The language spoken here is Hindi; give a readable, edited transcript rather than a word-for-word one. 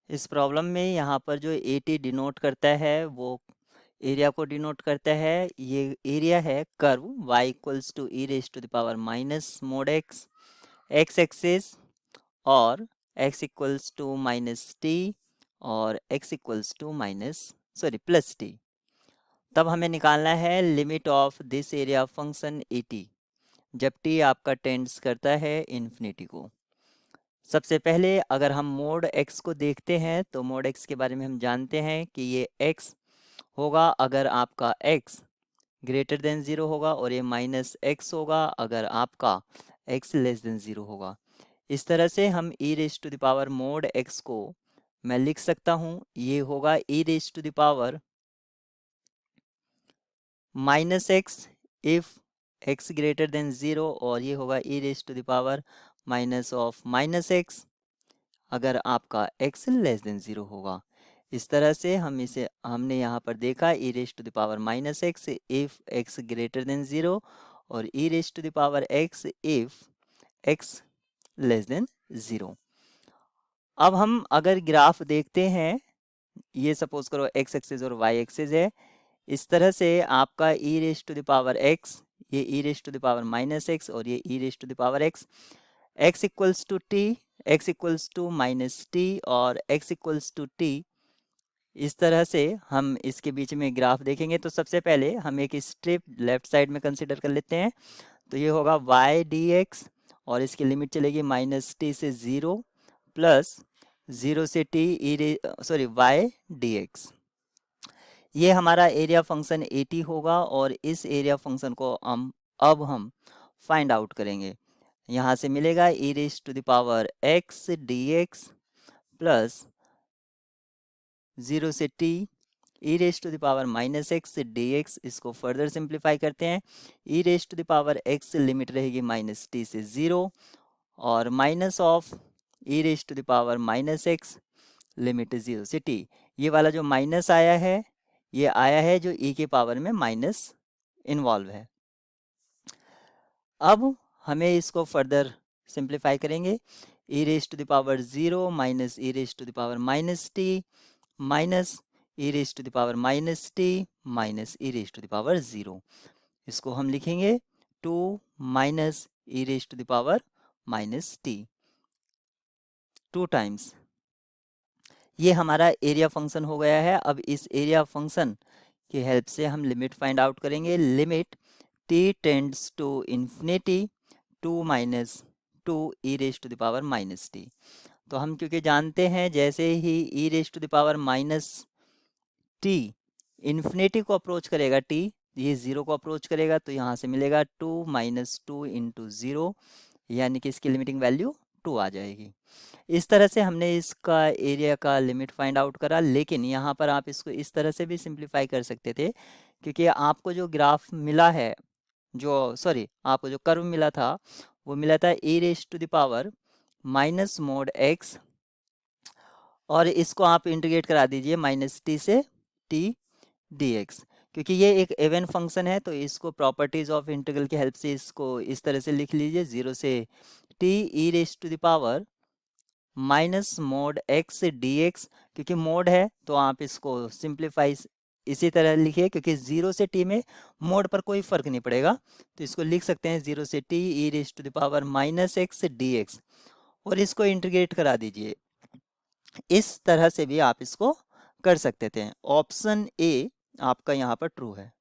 इस प्रॉब्लम में यहाँ पर जो AT डिनोट करता है वो एरिया को डिनोट करता है। ये एरिया है curve y equals to e raise to the power minus mod x, x axis, और x equals to minus t और x equals to plus t. तब हमें निकालना है limit of this area function AT जब t आपका टेंड्स करता है इन्फिनिटी को। सबसे पहले अगर हम मोड x को देखते हैं तो मोड x के बारे में हम जानते हैं कि ये x होगा अगर आपका x ग्रेटर देन ज़ीरो होगा, और ये माइनस x होगा अगर आपका x लेस देन ज़ीरो होगा। इस तरह से हम e raise to the power mod x को मैं लिख सकता हूँ, ये होगा e raise to the power minus x if x greater than zero, और ये होगा e raise to the power minus of minus x अगर आपका x लेस देन ज़ीरो होगा। इस तरह से हमने यहाँ पर देखा e raise to the power minus x if x greater than zero, और e raise to the power x if x less than zero. अब हम अगर ग्राफ देखते हैं, ये सपोज करो x एक्सिस और y एक्सिस है, इस तरह से आपका e raise to the power x, ये e raise to the power minus x और ये e raise to the power x, x equals to t, x equals to minus t और x इक्वल्स टू टी। इस तरह से हम इसके बीच में ग्राफ देखेंगे तो सबसे पहले हम एक स्ट्रिप लेफ्ट साइड में कंसिडर कर लेते हैं। तो ये होगा y dx और इसकी लिमिट चलेगी माइनस टी से ज़ीरो प्लस ज़ीरो से टी y dx। ये हमारा एरिया फंक्शन AT होगा और इस एरिया फंक्शन को हम फाइंड आउट करेंगे। यहाँ से मिलेगा e raise to the power x dx plus zero से t e raise to the power minus x dx। इसको फर्दर सिंप्लीफाई करते हैं, e raise to the power x limit रहेगी माइनस टी से ज़ीरो और minus of e raise to the power minus x limit zero से t। ये वाला जो माइनस आया है ये आया है जो e के पावर में माइनस इन्वॉल्व है। अब हमें इसको फर्दर सिंप्लीफाई करेंगे, e raise to the power zero minus e raise to the power minus t minus e raise to the power minus t minus e raise to the power zero. इसको हम लिखेंगे two minus e raise to the power minus t, two times. ये हमारा एरिया फंक्शन हो गया है। अब इस एरिया फंक्शन की हेल्प से हम लिमिट फाइंड आउट करेंगे। Limit t tends to infinity two minus two e raise to the power minus t. तो हम क्योंकि जानते हैं जैसे ही e raise to the power minus t infinity को अप्रोच करेगा, टी ये ज़ीरो को अप्रोच करेगा, तो यहाँ से मिलेगा two minus two into zero, यानी कि इसकी लिमिटिंग वैल्यू टू आ जाएगी। इस तरह से हमने इसका एरिया का लिमिट फाइंड आउट करा। लेकिन यहाँ पर आप इसको इस तरह से भी सिंप्लीफाई कर सकते थे, क्योंकि आपको जो ग्राफ मिला है, आपको जो कर्व मिला था वो मिला था e raise to the power minus mod x, और इसको आप इंटीग्रेट करा दीजिए माइनस टी से टी dx। क्योंकि ये एक इवन फंक्शन है तो इसको प्रॉपर्टीज ऑफ इंटीग्रल की हेल्प से इसको इस तरह से लिख लीजिए, ज़ीरो से t e raise to the power minus mod x dx। क्योंकि मोड है तो आप इसको सिंप्लीफाई इसी तरह लिखिए, क्योंकि ज़ीरो से टी में मोड पर कोई फ़र्क नहीं पड़ेगा, तो इसको लिख सकते हैं ज़ीरो से t e raise to the power minus x dx, और इसको इंटीग्रेट करा दीजिए। इस तरह से भी आप इसको कर सकते थे। ऑप्शन ए आपका यहाँ पर ट्रू है।